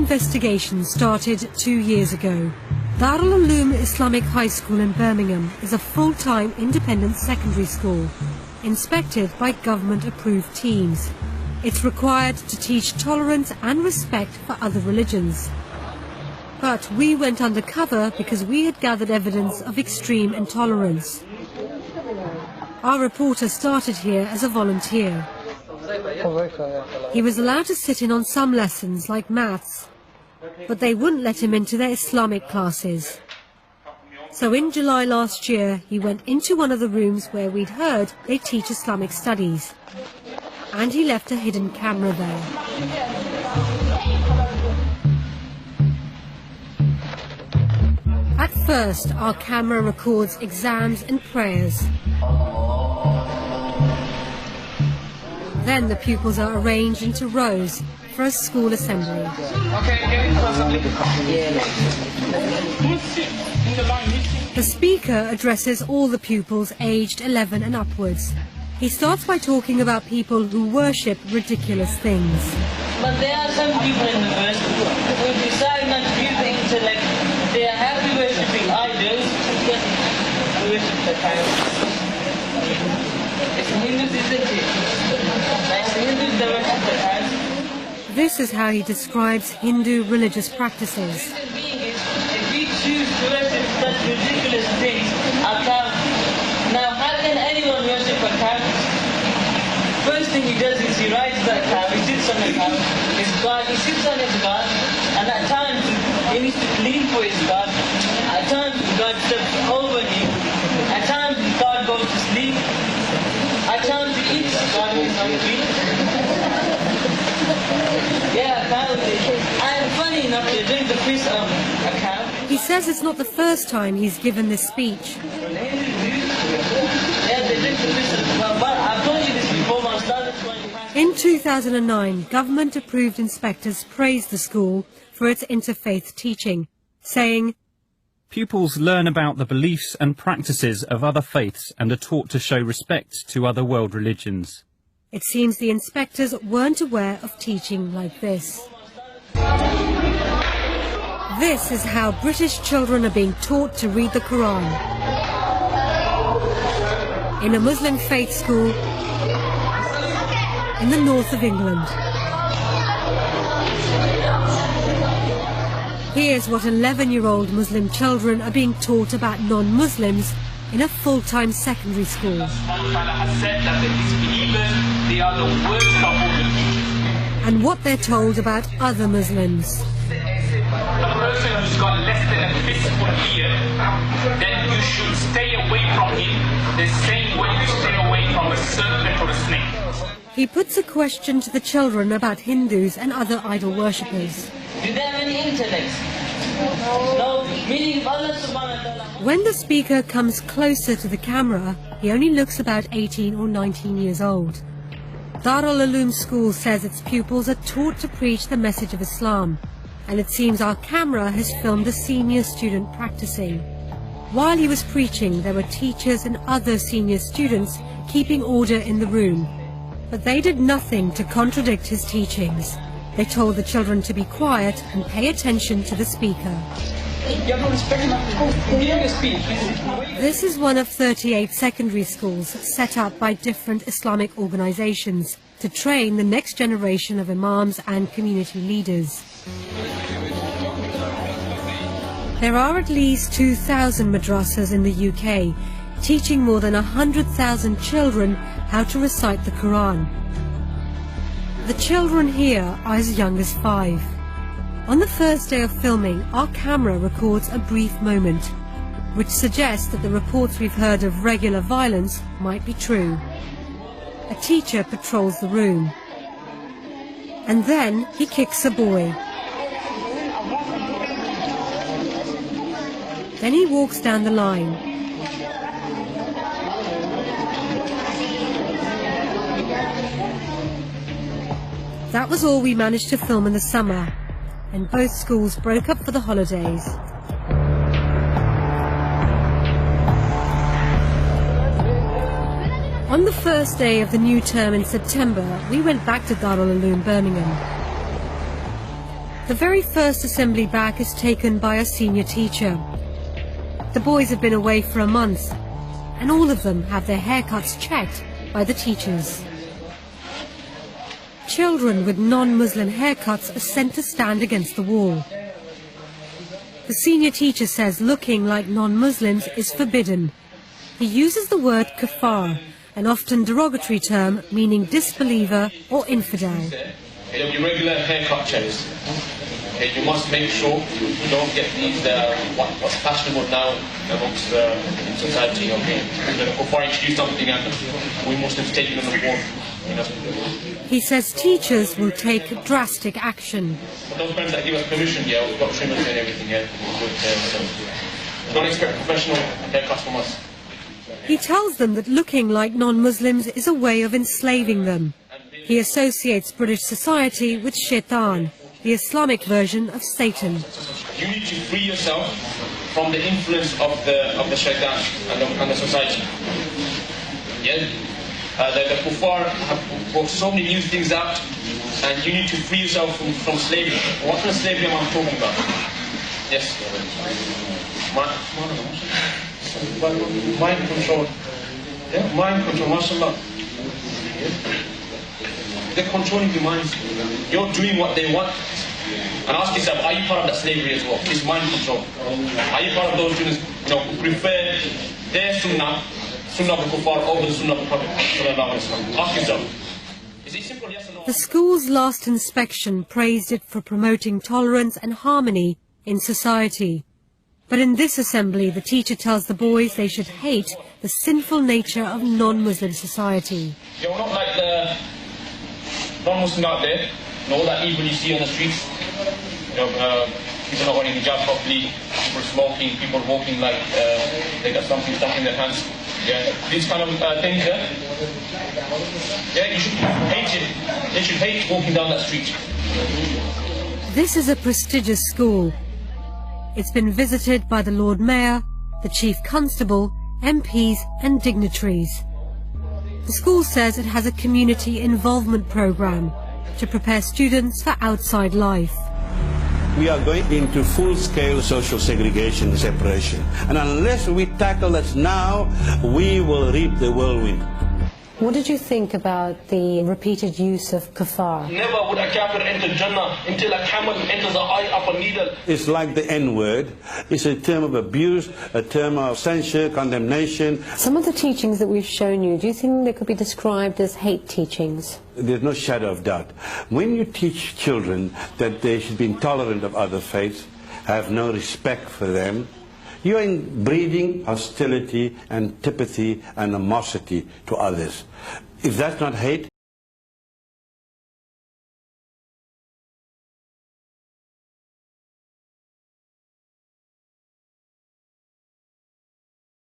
investigation started 2 years ago. Darul Uloom Islamic High School in Birmingham is a full-time independent secondary school, inspected by government-approved teams. It's required to teach tolerance and respect for other religions. But we went undercover because we had gathered evidence of extreme intolerance. Our reporter started here as a volunteer. He was allowed to sit in on some lessons like maths, but they wouldn't let him into their Islamic classes. So in July last year, he went into one of the rooms where we'd heard they teach Islamic studies, and he left a hidden camera there. At first, our camera records exams and prayers. Then the pupils are arranged into rows for a school assembly. The speaker addresses all the pupils aged 11 and upwards. He starts by talking about people who worship ridiculous things. But there are some people in the world who decide not to use the intellect. They are happy worshipping idols because they worship the cows. It's Hindus, isn't it? Like the Hindus, they worship the cows. This is how he describes Hindu religious practices. If we choose to worship such ridiculous things, a cow. Now, how can anyone worship a cow? First thing he does is he rides that cow, he sits on the cow, his God, he sits on his God, and at times he needs to clean for his God. At times God steps over him. At times God goes to sleep. At times he eats God is hungry. Yeah, apparently. And funny enough, they drink the piss of a cow. He says it's not the first time he's given this speech. In 2009, government-approved inspectors praised the school for its interfaith teaching, saying, "Pupils learn about the beliefs and practices of other faiths and are taught to show respect to other world religions." It seems the inspectors weren't aware of teaching like this. This is how British children are being taught to read the Quran. In a Muslim faith school in the north of England. Here's what 11-year-old Muslim children are being taught about non-Muslims in a full-time secondary school. And what they're told about other Muslims. A person who's got less than a fistful here, then you should stay away from him the same way you stay away from a serpent or a snake. He puts a question to the children about Hindus and other idol worshippers. Do they have any intellect? No, meaning Allah subhanahu wa ta'ala. When the speaker comes closer to the camera, he only looks about 18 or 19 years old. Darul Uloom School says its pupils are taught to preach the message of Islam, and it seems our camera has filmed a senior student practicing. While he was preaching, there were teachers and other senior students keeping order in the room, but they did nothing to contradict his teachings. They told the children to be quiet and pay attention to the speaker. This is one of 38 secondary schools set up by different Islamic organizations to train the next generation of imams and community leaders. There are at least 2,000 madrasas in the UK, teaching more than 100,000 children how to recite the Quran. The children here are as young as 5. On the first day of filming, our camera records a brief moment, which suggests that the reports we've heard of regular violence might be true. A teacher patrols the room, and then he kicks a boy. Then he walks down the line. That was all we managed to film in the summer, and both schools broke up for the holidays. On the first day of the new term in September, we went back to Darul Uloom Birmingham. The very first assembly back is taken by a senior teacher. The boys have been away for a month, and all of them have their haircuts checked by the teachers. Children with non-Muslim haircuts are sent to stand against the wall. The senior teacher says looking like non-Muslims is forbidden. He uses the word kafar, an often derogatory term meaning disbeliever or infidel. It'll be regular haircut checks. Okay, you must make sure you don't get these what's fashionable now amongst society. Okay, the kafar introduced something and we Muslims taking on the board. He says teachers will take drastic action. For those parents that give us permission, yeah, we've got trimmers and everything here. So don't expect professional haircuts from us. He tells them that looking like non-Muslims is a way of enslaving them. He associates British society with shaitan, the Islamic version of Satan. You need to free yourself from the influence of the shaitan and the society. Yeah? The kuffar have brought so many new things out, and you need to free yourself from slavery. What kind of slavery am I talking about? Yes. Mind control. Yeah, mind control, mashallah. They're controlling your minds. You're doing what they want. And ask yourself, are you part of that slavery as well? This mind control. Are you part of those students who prefer their sunnah of the kuffar over the sunnah of the Prophet? Ask yourself. Is it simple, yes or no? The school's last inspection praised it for promoting tolerance and harmony in society. But in this assembly, the teacher tells the boys they should hate the sinful nature of non-Muslim society. You're not like the non-Muslim out there, and all that evil you see on the streets. People not wearing hijab properly, people smoking, people walking like they got something stuck in their pants. Yeah, these kind of things, yeah? Yeah, you should hate it. They should hate walking down that street. This is a prestigious school. It's been visited by the Lord Mayor, the Chief Constable, MPs and dignitaries. The school says it has a community involvement program to prepare students for outside life. We are going into full-scale social segregation and separation. And unless we tackle that now, we will reap the whirlwind. What did you think about the repeated use of kafar? Never would a kafir enter Jannah until a camel enters the eye of a needle. It's like the N-word. It's a term of abuse, a term of censure, condemnation. Some of the teachings that we've shown you, do you think they could be described as hate teachings? There's no shadow of doubt. When you teach children that they should be intolerant of other faiths, have no respect for them, you are breeding hostility, antipathy and animosity to others. If that's not hate,